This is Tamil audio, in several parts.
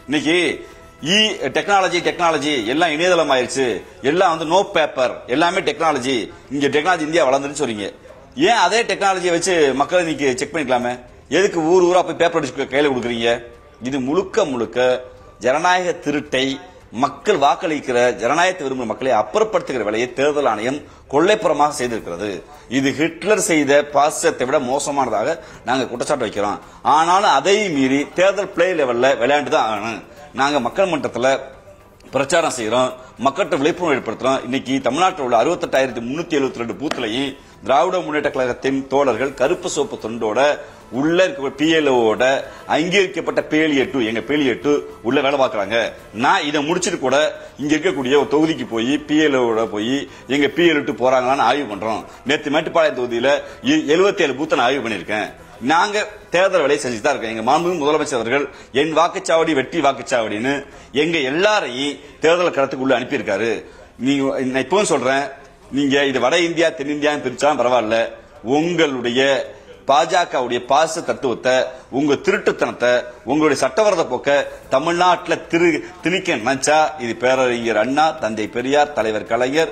இன்னைக்கு டெக்னாலஜி எல்லாம் இணையதளம் ஆயிருச்சு, எல்லாம் வந்து நோ பேப்பர், எல்லாமே டெக்னாலஜி. இங்க டெக்னாலஜி இந்தியா வளர்ந்துன்னு சொல்றீங்க. ஏன் அதே டெக்னாலஜியை வச்சு மக்களை நீங்க செக் பண்ணிக்கலாமே? எதுக்கு ஊரா போய் பேப்பர் அடிச்சு கையில கொடுக்குறீங்க? இது முழுக்க ஜனநாயக திருட்டை, மக்கள் வாக்களிக்கிற ஜனநாயகத்தை விரும்புகிற மக்களை அப்புறப்படுத்துகிற வேலையை தேர்தல் ஆணையம் கொள்ளைப்புறமாக செய்திருக்கிறது. இது ஹிட்லர் செய்த பாசிசத்தை விட மோசமானதாக நாங்க குற்றச்சாட்டு வைக்கிறோம். ஆனாலும் அதை மீறி தேர்தல் பிளே லெவல்ல விளையாண்டுதான் ஆகணும். நாங்க மக்கள் மன்றத்தில் பிரச்சாரம் செய்யறோம், மக்கள்கிட்ட விழிப்புணர்வு ஏற்படுத்துறோம். இன்னைக்கு தமிழ்நாட்டில் உள்ள 68,372 பூத்துலையும் திராவிட முன்னேற்ற கழகத்தின் தோழர்கள் கருப்பு சோப்பு தொண்டோட உள்ள இருக்க PLOவோட அங்கீகரிக்கப்பட்ட PLA2 எங்க PLA2 உள்ள வேலை பார்க்கறாங்க. நான் இதை முடிச்சிட்டு கூட இங்க இருக்கக்கூடிய ஒரு தொகுதிக்கு போய் PLOவோட போய் எங்க PLA2 போறாங்களான்னு ஆய்வு பண்றோம். நேற்று மேட்டுப்பாளையம் தொகுதியில 77 பூத்தை நான் ஆய்வு பண்ணிருக்கேன். நாங்க தேர்தல் வேலையை செஞ்சுதான் இருக்கோம். எங்க மாண்புமிகு முதலமைச்சர் அவர்கள் என் வாக்குச்சாவடி வெற்றி வாக்குச்சாவடின்னு எங்க எல்லாரையும் தேர்தல் களத்துக்குள்ள அனுப்பியிருக்காரு. நீங்க இப்பவும் சொல்றேன், நீங்க இது வட இந்தியா தென்னிந்தியா பிரிச்சாலும் பரவாயில்ல, உங்களுடைய பாஜகவுடைய பாச தத்துவத்தை, உங்க திருட்டுத்தனத்தை, உங்களுடைய சட்டவிரோத போக்க தமிழ்நாட்டில் திணிக்க நினைச்சா இது பேரறிஞர் அண்ணா, தந்தை பெரியார், தலைவர் கலைஞர்,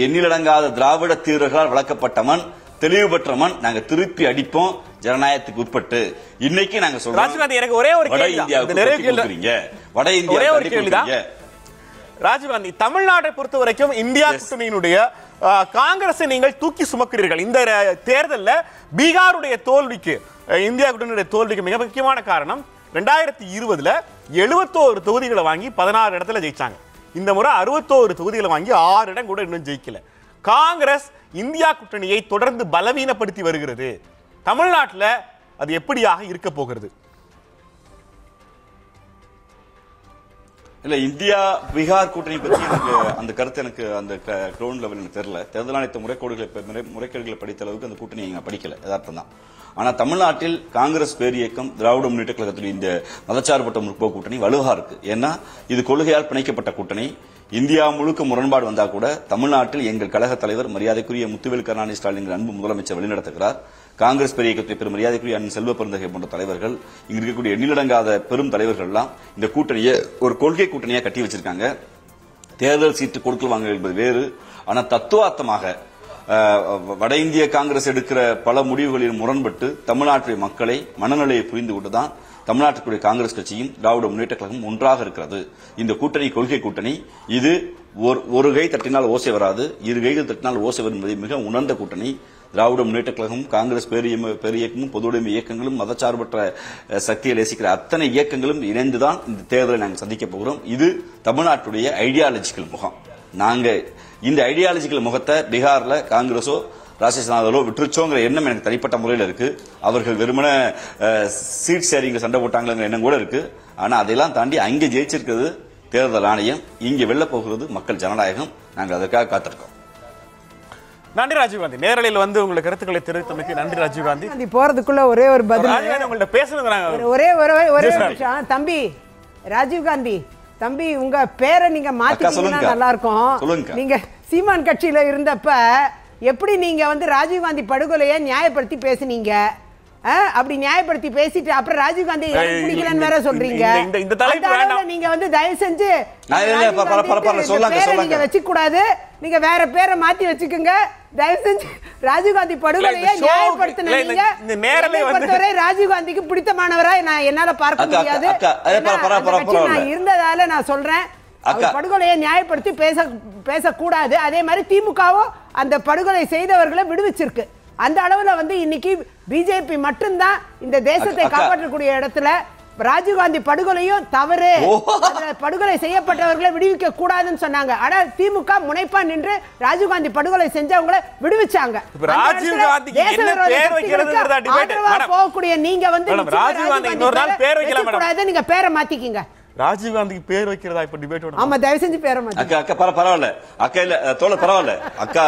எண்ணிலடங்காத திராவிட தீவிரர்களால் வளர்க்கப்பட்டவன், தெளிவு பெற்றவன், நாங்க திருப்பி அடிப்போம் ஜனநாயகத்துக்கு உட்பட்டு. இன்னைக்கு நாங்க சொல்றோம் எனக்கு ஒரே ஒரு வட இந்தியாவுக்கு வட இந்தியா ராஜீவ்காந்தி, தமிழ்நாட்டை பொறுத்த வரைக்கும் இந்தியா கூட்டணியினுடைய காங்கிரஸை நீங்கள் தூக்கி சுமக்கிறீர்கள். இந்த தேர்தலில் பீகாருடைய தோல்விக்கு, இந்தியா கூட்டணியுடைய தோல்விக்கு மிக முக்கியமான காரணம் 2020 71 தொகுதிகளை வாங்கி 16 இடத்துல ஜெயிச்சாங்க. இந்த முறை 61 தொகுதிகளை வாங்கி 6 இடம் கூட இன்னும் ஜெயிக்கல. காங்கிரஸ் இந்தியா கூட்டணியை தொடர்ந்து பலவீனப்படுத்தி வருகிறது. தமிழ்நாட்டில் அது எப்படியாக இருக்க போகிறது? இல்ல, இந்தியா பீகார் கூட்டணி பற்றி எனக்கு அந்த கருத்து எனக்கு அந்த கிரவுண்ட் லெவல் எனக்கு தெரியல. தேர்தல் ஆணையத்தை முறைகேடுகளை படித்த அளவுக்கு அந்த கூட்டணியை நான் படிக்கல, யதார்த்தம் தான். ஆனா தமிழ்நாட்டில் காங்கிரஸ் பேரியக்கம், திராவிட முன்னேற்ற கழகத்தில் இந்த மதச்சார்பற்ற முற்போக்கு கூட்டணி வலுவா இருக்கு. ஏன்னா இது கொள்கையால் பிணைக்கப்பட்ட கூட்டணி. இந்தியா முழுக்க முரண்பாடு வந்தா கூட தமிழ்நாட்டில் எங்கள் கழக தலைவர் மரியாதைக்குரிய முத்துவேல் கருணாநிதி ஸ்டாலின் அன்பு முதலமைச்சர் வழிநடத்துகிறார். காங்கிரஸ் பெரிய இயக்கத்தை பெரும் மரியாதைக்குரிய அண்ணன் செல்வ பெருந்தகை போன்ற தலைவர்கள், இங்க இருக்கக்கூடிய எண்ணிலடங்காத பெரும் தலைவர்கள் எல்லாம் இந்த கூட்டணியை ஒரு கொள்கை கூட்டணியா கட்டி வச்சிருக்காங்க. தேர்தல் சீட்டு கொடுக்கல் வாங்க என்பது வேறு. ஆனா தத்துவார்த்தமாக வட இந்திய காங்கிரஸ் எடுக்கிற பல முடிவுகளில் முரண்பட்டு தமிழ்நாட்டுடைய மக்களை மனநிலையை புரிந்து கொண்டுதான் தமிழ்நாட்டுக்குரிய காங்கிரஸ் கட்சியும் திராவிட முன்னேற்ற கழகம் ஒன்றாக இருக்கிறது. இந்த கூட்டணி கொள்கை கூட்டணி. இது ஒரு கை தட்டினால் ஓசை வராது, இரு கைகள் தட்டினால் ஓசை வரும் என்பதை மிக உணர்ந்த கூட்டணி. திராவிட முன்னேற்ற கழகம், காங்கிரஸ் பேரியக்கமும், பொதுவுடைமை இயக்கங்களும், மதச்சார்பற்ற சக்தியை நேசிக்கிற அத்தனை இயக்கங்களும் இணைந்துதான் இந்த தேர்தலை நாங்கள் சந்திக்க போகிறோம். இது தமிழ்நாட்டுடைய ஐடியாலஜிக்கல் முகம். நாங்க இந்த ஐடியாலஜிக்கல் முகத்தை பீகார்ல காங்கிரஸோ ராஜேஷ்நாதரோ விட்டுருச்சோங்கிற எண்ணம் எனக்கு தனிப்பட்ட முறையில் இருக்கு. அவர்கள் வெறுமன சீட் ஷேரிங்ல சண்டை போட்டாங்கிற எண்ணம் கூட இருக்கு. ஆனா அதெல்லாம் தாண்டி அங்கே ஜெயிச்சிருக்கிறது தேர்தல் ஆணையம், இங்கே வெல்ல போகிறது மக்கள் ஜனநாயகம். நாங்கள் அதற்காக காத்திருக்கோம். நன்றி ராஜீவ்காந்தி. நேரலையில் வந்து உங்களை கருத்துக்களை தெரிவித்தமைக்கு நன்றி ராஜீவ்காந்தி. போறதுக்குள்ள ஒரே ஒரு பதில் உங்கள்ட்ட பேசணுங்கிறாங்க. ஒரே தம்பி ராஜீவ்காந்தி தம்பி, உங்க பேரை நீங்க மாத்திட்டீங்கன்னா நல்லா இருக்கும். நீங்க சீமான் கட்சியில இருந்தப்ப எப்படி நீங்க வந்து ராஜீவ்காந்தி படுகொலையை நியாயப்படுத்தி பேசுனீங்க? அப்படி நியாயப்படுத்தி பேசிட்டு அப்புறம் ராஜீவ்காந்தி பிடிக்கலன்னு வேற சொல்றீங்க. நீங்க வந்து தயவு செஞ்சு நீங்க வச்சுக்க கூடாது, நீங்க வேற பேரை மாத்தி வச்சுக்கோங்க. தயவு செஞ்சு ராஜீவ்காந்தி படுகொலையை நியாயப்படுத்தினவரை ராஜீவ்காந்திக்கு பிடித்தமானவரா என்னால பார்க்க முடியாது. நான் இருந்ததால நான் சொல்றேன், படுகொலையை நியாயப்படுத்தி பேசக்கூடாது. அதே மாதிரி திமுகவும் அந்த படுகொலை செய்தவர்களை விடுவிச்சிருக்கு. அந்த அளவுல வந்து இன்னைக்கு பிஜேபி மட்டும்தான் இந்த தேசத்தை காப்பாற்றக்கூடிய இடத்துல. ராஜீவ்காந்தி படுகொலையும் தவறு, படுகொலை செய்யப்பட்டவர்களை விடுவிக்க கூடாதுன்னு சொன்னாங்க. ஆனா திமுக முனைப்பா நின்று ராஜீவ்காந்தி படுகொலை செஞ்சவங்களை விடுவிச்சாங்க. போகக்கூடிய நீங்க வந்து நீங்க பேரை மாத்திக்கிங்க. ராஜீவ்காந்திக்கு பேர் வைக்கிறதா இப்ப டிபேட்? ஆமா, தயவு செஞ்சு பேரை மாத்தி. அக்கா பரவாயில்ல, அக்கா இல்ல தோழ பரவாயில்ல, அக்கா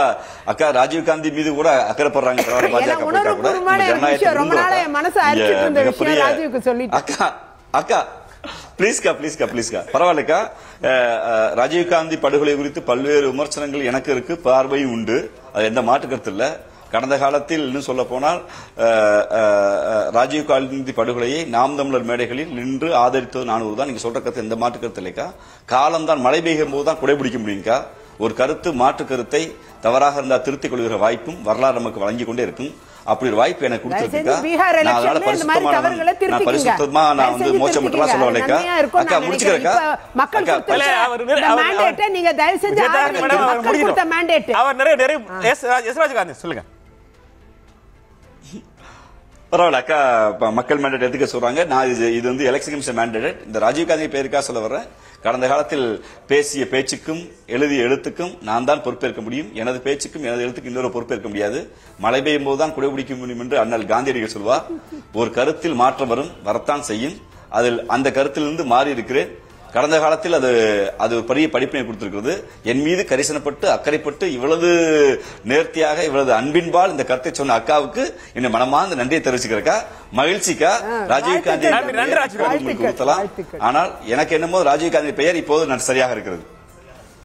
ராஜீவ்காந்தி மீது கூட அக்கறைப்படுறாங்க. ரொம்ப நாளா என் மனசு அரிச்சிட்டு இருந்த விஷயம் ராஜீவுக்கு சொல்லிட்டு. அக்கா பிளீஸ்கா பரவாயில்லக்கா. ராஜீவ்காந்தி படுகொலை குறித்து பல்வேறு விமர்சனங்கள் எனக்கு இருக்கு, பார்வையும் உண்டு, அது எந்த மாற்று கருத்து இல்ல. கடந்த காலத்தில் இன்னும் சொல்ல போனால் ராஜீவ்காந்தி படுகொலையை நாம் தமிழர் மேடைகளில் நின்று ஆதரித்தது 400 தான். நீங்க சொல்ற கருத்து எந்த மாற்று கருத்து இல்லைக்கா. காலம்தான் மழை பெய்யும் போது தான் குடைபிடிக்க முடியும்க்கா. ஒரு கருத்து மாற்று கருத்தை தவறாக இருந்தால் திருத்திக் கொள்கிற வாய்ப்பும் வரலாறு நமக்கு வழங்கி கொண்டே இருக்கும். அப்படி ஒரு வாய்ப்பு எனக்கு கொடுத்திருக்கா. அதனால பரிசுத்தமா நான் வந்து மோசம் மட்டும் சொல்ல வரலைக்கா. அக்கா முடிச்சுக்கிறேக்கா. சொல்லுங்க. பரவாயில்ல அக்கா, மக்கள் மேண்டேட் எதுக்க சொல்றாங்க. நான் இது வந்து எலெக்ஷன் கமிஷன் மேண்டேட். இந்த ராஜீவ்காந்தி பேருக்கா சொல்ல வர்றேன். கடந்த காலத்தில் பேசிய பேச்சுக்கும் எழுதிய எழுத்துக்கும் நான் தான் பொறுப்பேற்க முடியும். எனது பேச்சுக்கும் எனது எழுத்துக்கும் இன்னொரு பொறுப்பேற்க முடியாது. மழை பெய்யும் போதுதான் குடைபிடிக்க முடியும் என்று அண்ணல் காந்தியடிகள் சொல்வார். ஒரு கருத்தில் மாற்றம் வரும், வரத்தான் செய்யும். அதில் அந்த கருத்திலிருந்து மாறி இருக்கிறேன். கடந்த காலத்தில் அது பெரிய படிப்பினை கொடுத்திருக்கிறது. என் மீது கரிசனப்பட்டு அக்கறைப்பட்டு இவ்வளவு நேர்த்தியாக இவ்வளவு அன்பின்பால் இந்த கருத்தை சொன்ன அக்காவுக்கு என்ன மனமார்ந்த நன்றியை தெரிவிச்சுக்கிறக்கா. மகிழ்ச்சிக்கா. ராஜீவ்காந்தி கொடுத்தலாம். ஆனால் எனக்கு என்னமோ ராஜீவ்காந்தி பெயர் இப்போது சரியாக இருக்கிறது.